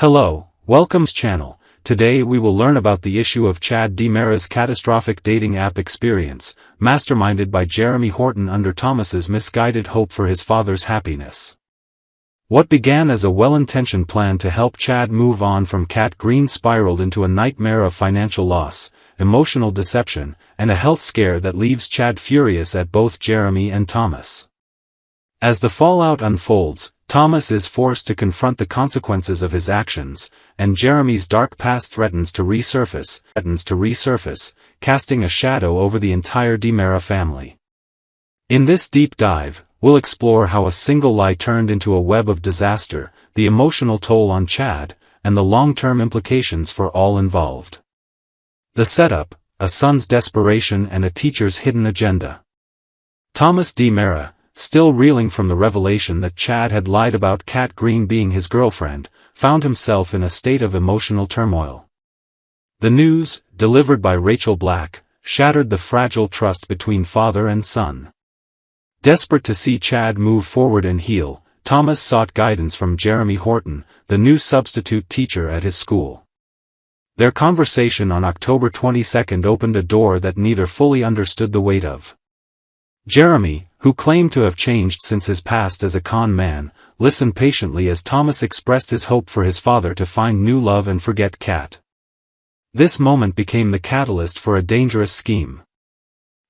Hello, welcome to channel. Today we will learn about the issue of Chad DiMera's catastrophic dating app experience, masterminded by Jeremy Horton under Thomas's misguided hope for his father's happiness. What began as a well-intentioned plan to help Chad move on from Cat Green spiraled into a nightmare of financial loss, emotional deception, and a health scare that leaves Chad furious at both Jeremy and Thomas. As the fallout unfolds, Thomas is forced to confront the consequences of his actions, and Jeremy's dark past threatens to resurface, casting a shadow over the entire DiMera family. In this deep dive, we'll explore how a single lie turned into a web of disaster, the emotional toll on Chad, and the long-term implications for all involved. The setup: a son's desperation and a teacher's hidden agenda. Thomas DiMera, still reeling from the revelation that Chad had lied about Cat Green being his girlfriend, found himself in a state of emotional turmoil. The news, delivered by Rachel Black, shattered the fragile trust between father and son. Desperate to see Chad move forward and heal, Thomas sought guidance from Jeremy Horton, the new substitute teacher at his school. Their conversation on October 22 opened a door that neither fully understood the weight of. Jeremy, who claimed to have changed since his past as a con man, listened patiently as Thomas expressed his hope for his father to find new love and forget Cat. This moment became the catalyst for a dangerous scheme.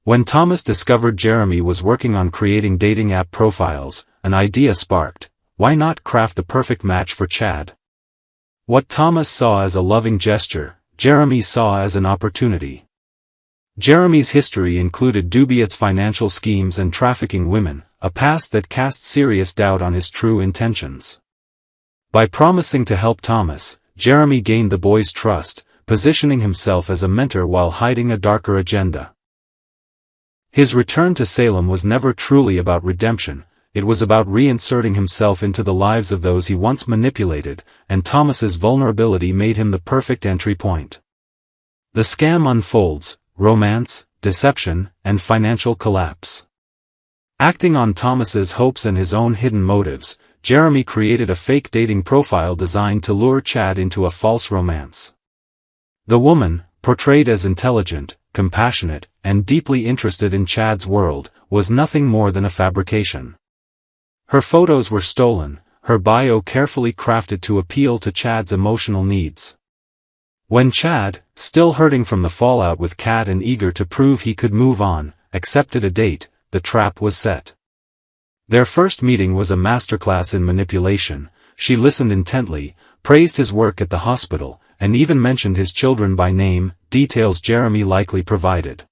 When Thomas discovered Jeremy was working on creating dating app profiles, an idea sparked: why not craft the perfect match for Chad? What Thomas saw as a loving gesture, Jeremy saw as an opportunity. Jeremy's history included dubious financial schemes and trafficking women, a past that cast serious doubt on his true intentions. By promising to help Thomas, Jeremy gained the boy's trust, positioning himself as a mentor while hiding a darker agenda. His return to Salem was never truly about redemption, it was about reinserting himself into the lives of those he once manipulated, and Thomas's vulnerability made him the perfect entry point. The scam unfolds: romance, deception, and financial collapse. Acting on Thomas's hopes and his own hidden motives, Jeremy created a fake dating profile designed to lure Chad into a false romance. The woman, portrayed as intelligent, compassionate, and deeply interested in Chad's world, was nothing more than a fabrication. Her photos were stolen, her bio carefully crafted to appeal to Chad's emotional needs. When Chad, still hurting from the fallout with Cat and eager to prove he could move on, accepted a date, the trap was set. Their first meeting was a masterclass in manipulation. She listened intently, praised his work at the hospital, and even mentioned his children by name, details Jeremy likely provided.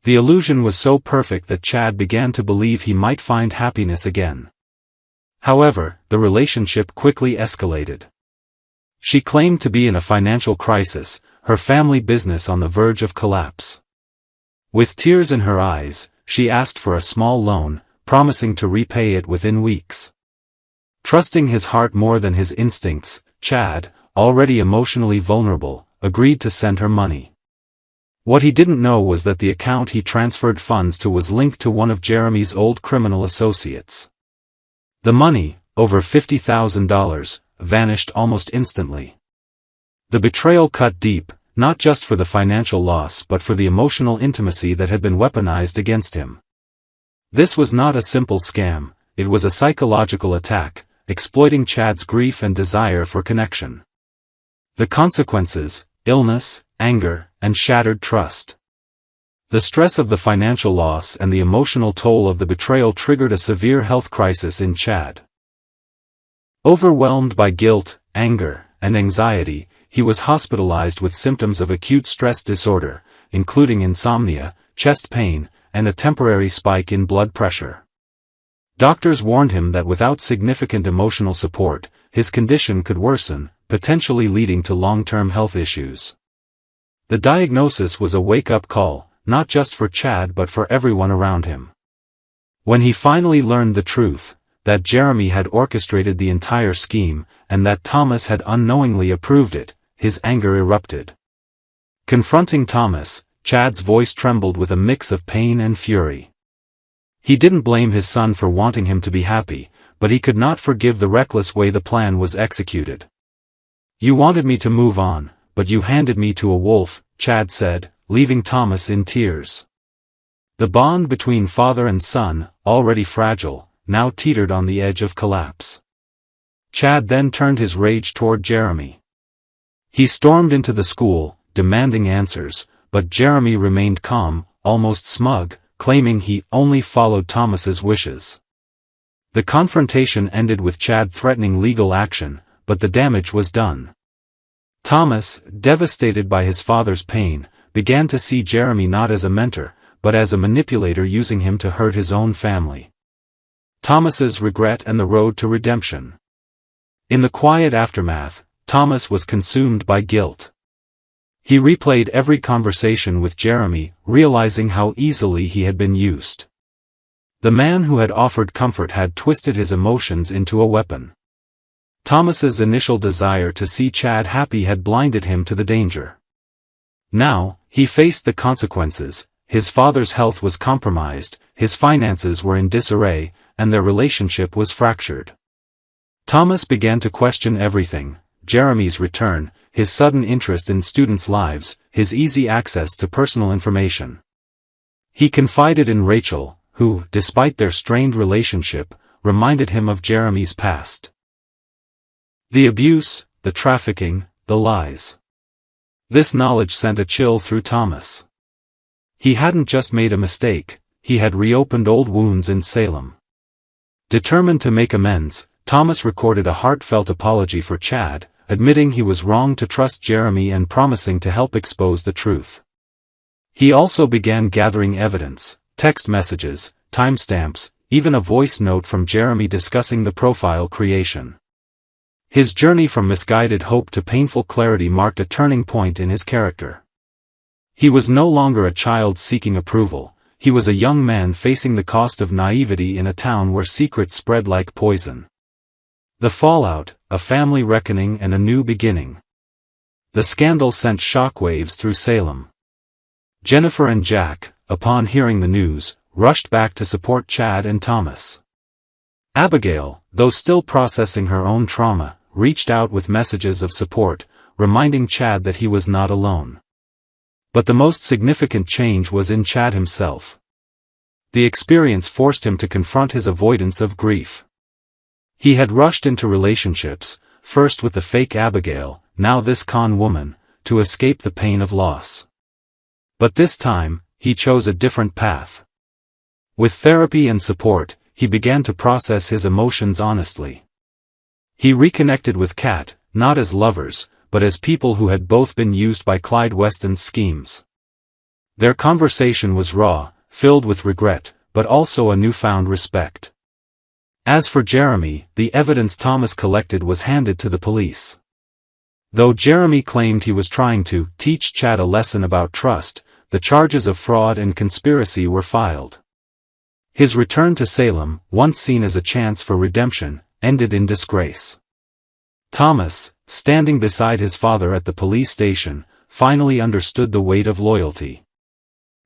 The illusion was so perfect that Chad began to believe he might find happiness again. However, the relationship quickly escalated. She claimed to be in a financial crisis, her family business on the verge of collapse. With tears in her eyes, she asked for a small loan, promising to repay it within weeks. Trusting his heart more than his instincts, Chad, already emotionally vulnerable, agreed to send her money. What he didn't know was that the account he transferred funds to was linked to one of Jeremy's old criminal associates. The money, over $50,000, vanished almost instantly. The betrayal cut deep, not just for the financial loss but for the emotional intimacy that had been weaponized against him. This was not a simple scam, it was a psychological attack, exploiting Chad's grief and desire for connection. The consequences: illness, anger, and shattered trust. The stress of the financial loss and the emotional toll of the betrayal triggered a severe health crisis in Chad. Overwhelmed by guilt, anger, and anxiety, he was hospitalized with symptoms of acute stress disorder, including insomnia, chest pain, and a temporary spike in blood pressure. Doctors warned him that without significant emotional support, his condition could worsen, potentially leading to long-term health issues. The diagnosis was a wake-up call, not just for Chad but for everyone around him. When he finally learned the truth, that Jeremy had orchestrated the entire scheme, and that Thomas had unknowingly approved it, his anger erupted. Confronting Thomas, Chad's voice trembled with a mix of pain and fury. He didn't blame his son for wanting him to be happy, but he could not forgive the reckless way the plan was executed. You wanted me to move on, but you handed me to a wolf, Chad said, leaving Thomas in tears. The bond between father and son, already fragile, now teetered on the edge of collapse. Chad then turned his rage toward Jeremy. He stormed into the school, demanding answers, but Jeremy remained calm, almost smug, claiming he only followed Thomas's wishes. The confrontation ended with Chad threatening legal action, but the damage was done. Thomas, devastated by his father's pain, began to see Jeremy not as a mentor, but as a manipulator using him to hurt his own family. Thomas's regret and the road to redemption. In the quiet aftermath, Thomas was consumed by guilt. He replayed every conversation with Jeremy, realizing how easily he had been used. The man who had offered comfort had twisted his emotions into a weapon. Thomas's initial desire to see Chad happy had blinded him to the danger. Now, he faced the consequences. His father's health was compromised, his finances were in disarray, and their relationship was fractured. Thomas began to question everything: Jeremy's return, his sudden interest in students' lives, his easy access to personal information. He confided in Rachel, who, despite their strained relationship, reminded him of Jeremy's past. The abuse, the trafficking, the lies. This knowledge sent a chill through Thomas. He hadn't just made a mistake, he had reopened old wounds in Salem. Determined to make amends, Thomas recorded a heartfelt apology for Chad, admitting he was wrong to trust Jeremy and promising to help expose the truth. He also began gathering evidence, text messages, timestamps, even a voice note from Jeremy discussing the profile creation. His journey from misguided hope to painful clarity marked a turning point in his character. He was no longer a child seeking approval, he was a young man facing the cost of naivety in a town where secrets spread like poison. The fallout, a family reckoning and a new beginning. The scandal sent shockwaves through Salem. Jennifer and Jack, upon hearing the news, rushed back to support Chad and Thomas. Abigail, though still processing her own trauma, reached out with messages of support, reminding Chad that he was not alone. But the most significant change was in Chad himself. The experience forced him to confront his avoidance of grief. He had rushed into relationships, first with the fake Abigail, now this con woman, to escape the pain of loss. But this time, he chose a different path. With therapy and support, he began to process his emotions honestly. He reconnected with Kat, not as lovers, but as people who had both been used by Clyde Weston's schemes. Their conversation was raw, filled with regret, but also a newfound respect. As for Jeremy, the evidence Thomas collected was handed to the police. Though Jeremy claimed he was trying to teach Chad a lesson about trust, the charges of fraud and conspiracy were filed. His return to Salem, once seen as a chance for redemption, ended in disgrace. Thomas, standing beside his father at the police station, finally understood the weight of loyalty.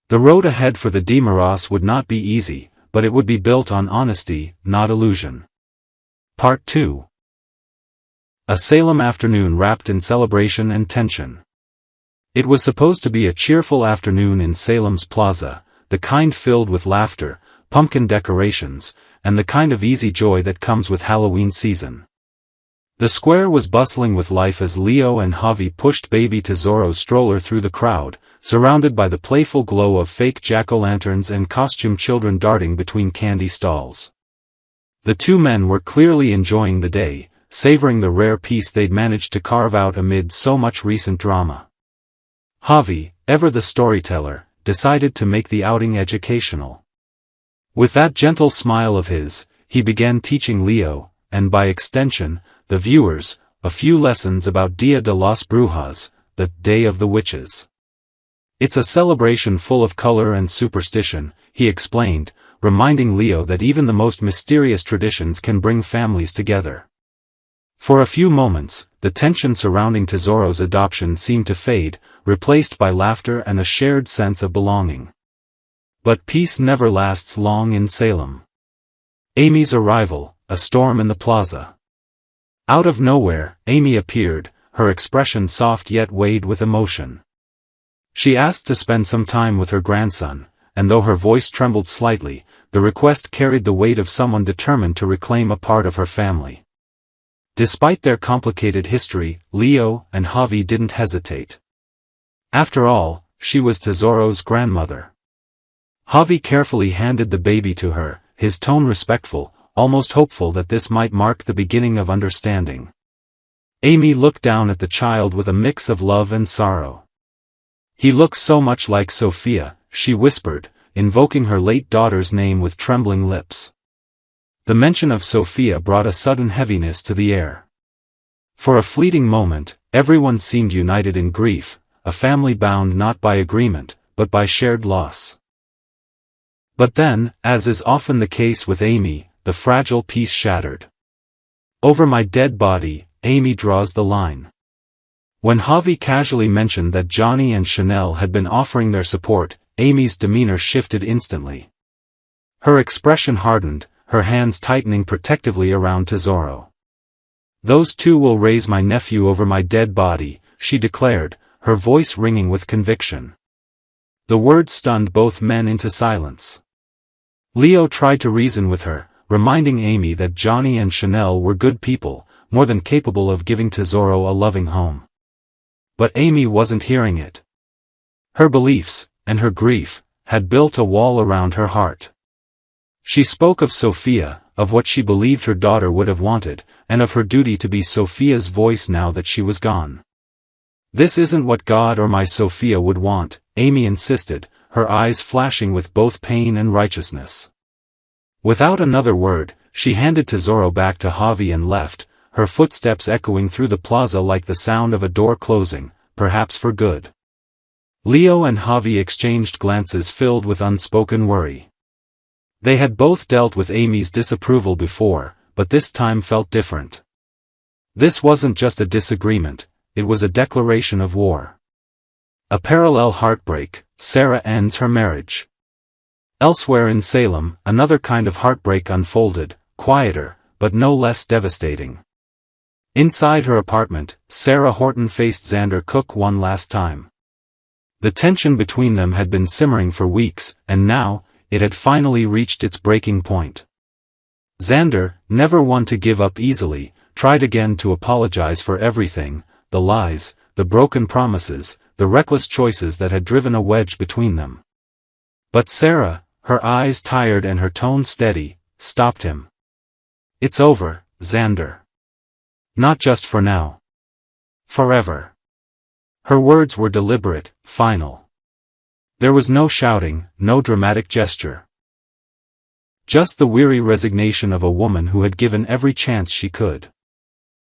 The road ahead for the DeMaras would not be easy, but it would be built on honesty, not illusion. Part 2. A Salem afternoon wrapped in celebration and tension. It was supposed to be a cheerful afternoon in Salem's plaza, the kind filled with laughter, pumpkin decorations, and the kind of easy joy that comes with Halloween season. The square was bustling with life as Leo and Javi pushed baby Tesoro's stroller through the crowd, surrounded by the playful glow of fake jack-o'-lanterns and costume children darting between candy stalls. The two men were clearly enjoying the day, savoring the rare peace they'd managed to carve out amid so much recent drama. Javi, ever the storyteller, decided to make the outing educational. With that gentle smile of his, he began teaching Leo, and by extension, the viewers, a few lessons about Dia de las Brujas, the Day of the Witches. It's a celebration full of color and superstition, he explained, reminding Leo that even the most mysterious traditions can bring families together. For a few moments, the tension surrounding Tesoro's adoption seemed to fade, replaced by laughter and a shared sense of belonging. But peace never lasts long in Salem. Amy's arrival, a storm in the plaza. Out of nowhere, Amy appeared, her expression soft yet weighed with emotion. She asked to spend some time with her grandson, and though her voice trembled slightly, the request carried the weight of someone determined to reclaim a part of her family. Despite their complicated history, Leo and Javi didn't hesitate. After all, she was Tesoro's grandmother. Javi carefully handed the baby to her, his tone respectful, almost hopeful that this might mark the beginning of understanding. Amy looked down at the child with a mix of love and sorrow. "He looks so much like Sophia," she whispered, invoking her late daughter's name with trembling lips. The mention of Sophia brought a sudden heaviness to the air. For a fleeting moment, everyone seemed united in grief, a family bound not by agreement, but by shared loss. But then, as is often the case with Amy, the fragile peace shattered. "Over my dead body," Amy draws the line. When Javi casually mentioned that Johnny and Chanel had been offering their support, Amy's demeanor shifted instantly. Her expression hardened, her hands tightening protectively around Tesoro. "Those two will raise my nephew over my dead body," she declared, her voice ringing with conviction. The words stunned both men into silence. Leo tried to reason with her, reminding Amy that Johnny and Chanel were good people, more than capable of giving Tesoro a loving home. But Amy wasn't hearing it. Her beliefs, and her grief, had built a wall around her heart. She spoke of Sophia, of what she believed her daughter would have wanted, and of her duty to be Sophia's voice now that she was gone. "This isn't what God or my Sophia would want," Amy insisted, her eyes flashing with both pain and righteousness. Without another word, she handed Tesoro back to Javi and left, her footsteps echoing through the plaza like the sound of a door closing, perhaps for good. Leo and Javi exchanged glances filled with unspoken worry. They had both dealt with Amy's disapproval before, but this time felt different. This wasn't just a disagreement, it was a declaration of war. A parallel heartbreak, Sarah ends her marriage. Elsewhere in Salem, another kind of heartbreak unfolded, quieter, but no less devastating. Inside her apartment, Sarah Horton faced Xander Cook one last time. The tension between them had been simmering for weeks, and now, it had finally reached its breaking point. Xander, never one to give up easily, tried again to apologize for everything, the lies, the broken promises, the reckless choices that had driven a wedge between them. But Sarah, her eyes tired and her tone steady, stopped him. "It's over, Xander. Not just for now. Forever." Her words were deliberate, final. There was no shouting, no dramatic gesture. Just the weary resignation of a woman who had given every chance she could.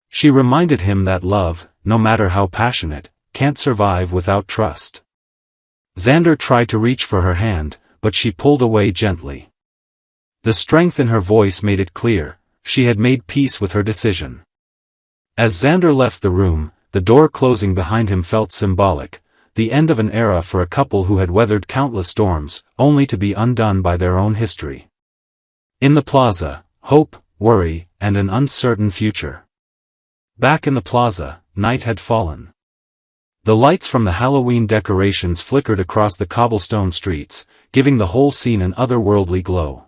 She reminded him that love, no matter how passionate, can't survive without trust. Xander tried to reach for her hand, but she pulled away gently. The strength in her voice made it clear, she had made peace with her decision. As Xander left the room, the door closing behind him felt symbolic, the end of an era for a couple who had weathered countless storms, only to be undone by their own history. In the plaza, hope, worry, and an uncertain future. Back in the plaza, night had fallen. The lights from the Halloween decorations flickered across the cobblestone streets, giving the whole scene an otherworldly glow.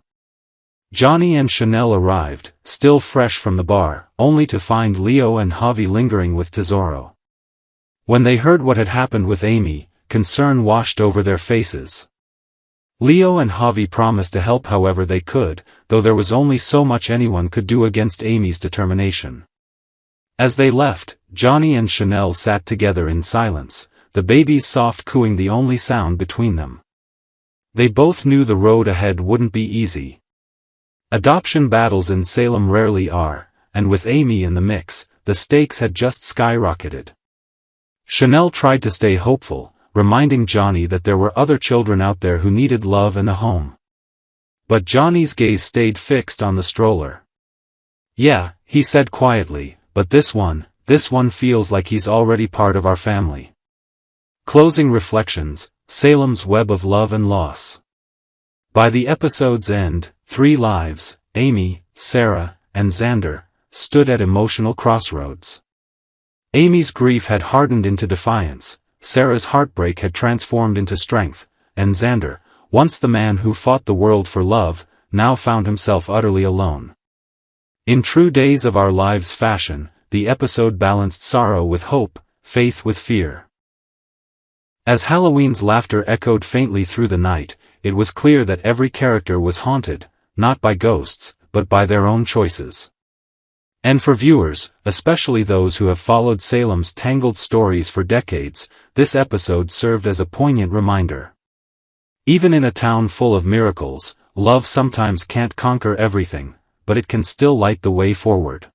Johnny and Chanel arrived, still fresh from the bar, only to find Leo and Javi lingering with Tesoro. When they heard what had happened with Amy, concern washed over their faces. Leo and Javi promised to help however they could, though there was only so much anyone could do against Amy's determination. As they left, Johnny and Chanel sat together in silence, the baby's soft cooing the only sound between them. They both knew the road ahead wouldn't be easy. Adoption battles in Salem rarely are, and with Amy in the mix, the stakes had just skyrocketed. Chanel tried to stay hopeful, reminding Johnny that there were other children out there who needed love and a home. But Johnny's gaze stayed fixed on the stroller. "Yeah," he said quietly, "but this one feels like he's already part of our family." Closing reflections, Salem's web of love and loss. By the episode's end, 3 lives, Amy, Sarah, and Xander, stood at emotional crossroads. Amy's grief had hardened into defiance, Sarah's heartbreak had transformed into strength, and Xander, once the man who fought the world for love, now found himself utterly alone. In true Days of Our Lives fashion, the episode balanced sorrow with hope, faith with fear. As Halloween's laughter echoed faintly through the night, it was clear that every character was haunted, not by ghosts, but by their own choices. And for viewers, especially those who have followed Salem's tangled stories for decades, this episode served as a poignant reminder. Even in a town full of miracles, love sometimes can't conquer everything, but it can still light the way forward.